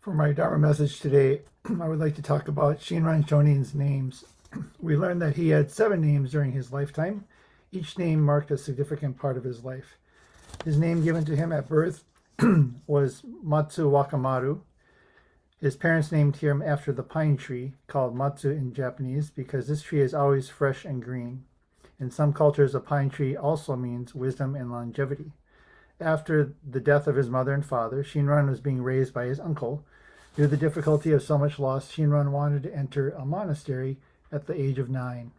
For my Dharma message today, I would like to talk about Shinran Shonin's names. We learned that he had 7 names during his lifetime. Each name marked a significant part of his life. His name given to him at birth was Matsu Wakamaru. His parents named him after the pine tree, called Matsu in Japanese, because this tree is always fresh and green. In some cultures, a pine tree also means wisdom and longevity. After the death of his mother and father, Shinran was being raised by his uncle. Due to the difficulty of so much loss, Shinran wanted to enter a monastery at the age of 9.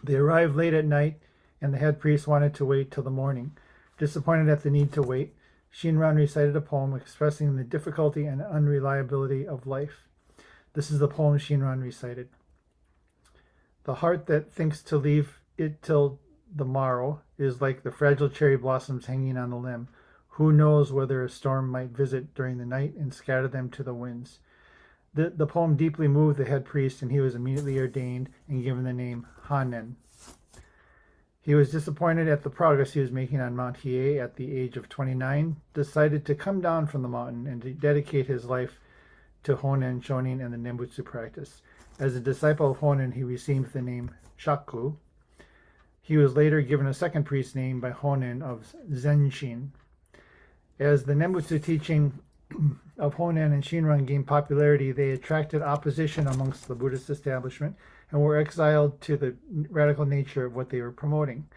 They arrived late at night, and the head priest wanted to wait till the morning. Disappointed at the need to wait, Shinran recited a poem expressing the difficulty and unreliability of life. This is the poem Shinran recited. The heart that thinks to leave it till the morrow is like the fragile cherry blossoms hanging on the limb. Who knows whether a storm might visit during the night and scatter them to the winds? The poem deeply moved the head priest, and he was immediately ordained and given the name Hanen. He was disappointed at the progress he was making on Mount Hiei at the age of 29, decided to come down from the mountain and to dedicate his life to Honen, Shonin, and the Nembutsu practice. As a disciple of Honen, he received the name Shaku. He was later given a second priest name by Honen of Zenshin. As the Nembutsu teaching of Honen and Shinran gained popularity, they attracted opposition amongst the Buddhist establishment and were exiled to the radical nature of what they were promoting.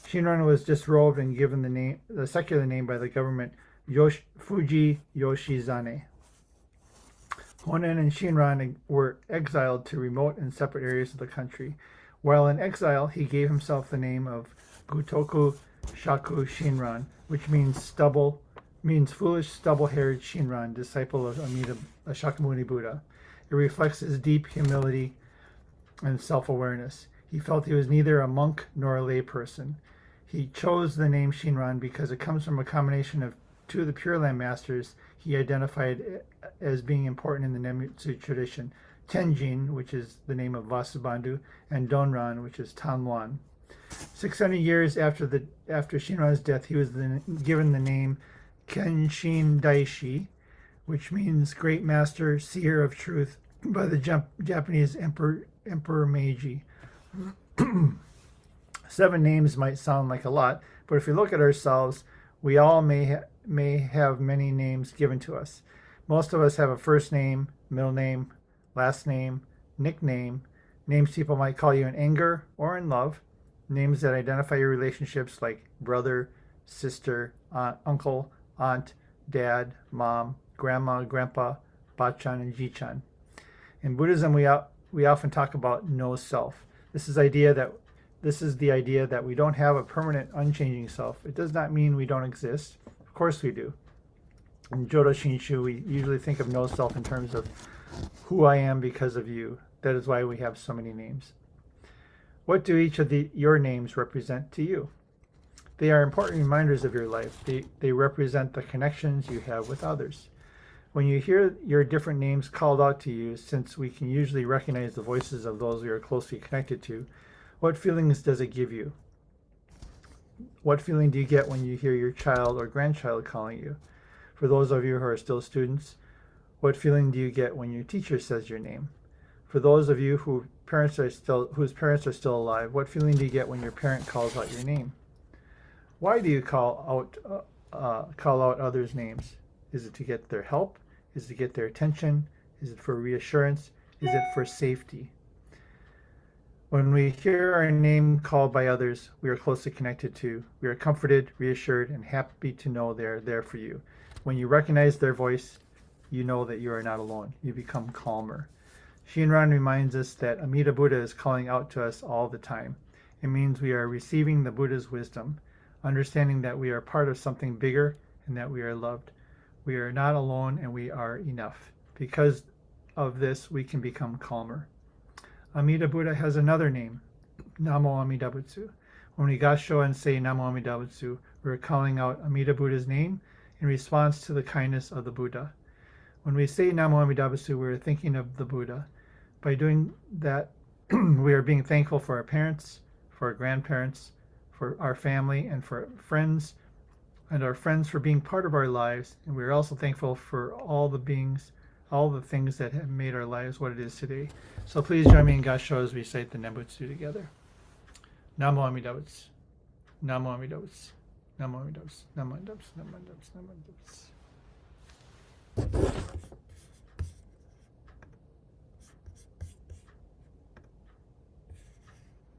Shinran was disrobed and given the secular name by the government Fuji Yoshizane. Honen and Shinran were exiled to remote and separate areas of the country. While in exile, he gave himself the name of Gutoku Shaku Shinran, which means foolish, stubble-haired Shinran, disciple of Amida Shakyamuni Buddha. It reflects his deep humility and self-awareness. He felt he was neither a monk nor a lay person. He chose the name Shinran because it comes from a combination of 2 of the Pure Land masters he identified as being important in the Nembutsu tradition, Tenjin, which is the name of Vasubandhu, and Donran, which is Tanluan. 600 years after Shinran's death, he was given the name Kenshin Daishi, which means great master, seer of truth, by the Japanese Emperor Meiji. 7 names might sound like a lot, but if we look at ourselves, we all may have many names given to us. Most of us have a first name, middle name, last name, nickname, names people might call you in anger or in love, names that identify your relationships like brother, sister, aunt, uncle, aunt, dad, mom, grandma, grandpa, bachan, and jichan. In Buddhism, we often talk about no self. This is the idea that we don't have a permanent, unchanging self. It does not mean we don't exist. Of course we do. In Jodo Shinshu, we usually think of no self in terms of who I am because of you. That is why we have so many names. What do each of your names represent to you? They are important reminders of your life. They represent the connections you have with others. When you hear your different names called out to you, since we can usually recognize the voices of those we are closely connected to, what feelings does it give you? What feeling do you get when you hear your child or grandchild calling you? For those of you who are still students, what feeling do you get when your teacher says your name? For those of you whose parents are still alive, what feeling do you get when your parent calls out your name? Why do you call out others' names? Is it to get their help? Is it to get their attention? Is it for reassurance? Is it for safety? When we hear our name called by others we are closely connected to, we are comforted, reassured, and happy to know they are there for you. When you recognize their voice, you know that you are not alone. You become calmer. Shinran reminds us that Amida Buddha is calling out to us all the time. It means we are receiving the Buddha's wisdom, understanding that we are part of something bigger and that we are loved. We are not alone and we are enough. Because of this, we can become calmer. Amida Buddha has another name, Namo Amida Butsu. When we gasho and say Namo Amida Butsu, we are calling out Amida Buddha's name in response to the kindness of the Buddha. When we say Namo Amida Butsu, we are thinking of the Buddha. By doing that, we are being thankful for our parents, for our grandparents, for our family, and for friends, and our friends for being part of our lives. And we are also thankful for all the beings all the things that have made our lives what it is today. So please join me in Gasho as we recite the Nembutsu together. Namo Amida Butsu. Namo Amida Butsu. Namo Amida Butsu. Namo Amida Butsu. Namo Amida Butsu. Namo Amida Butsu.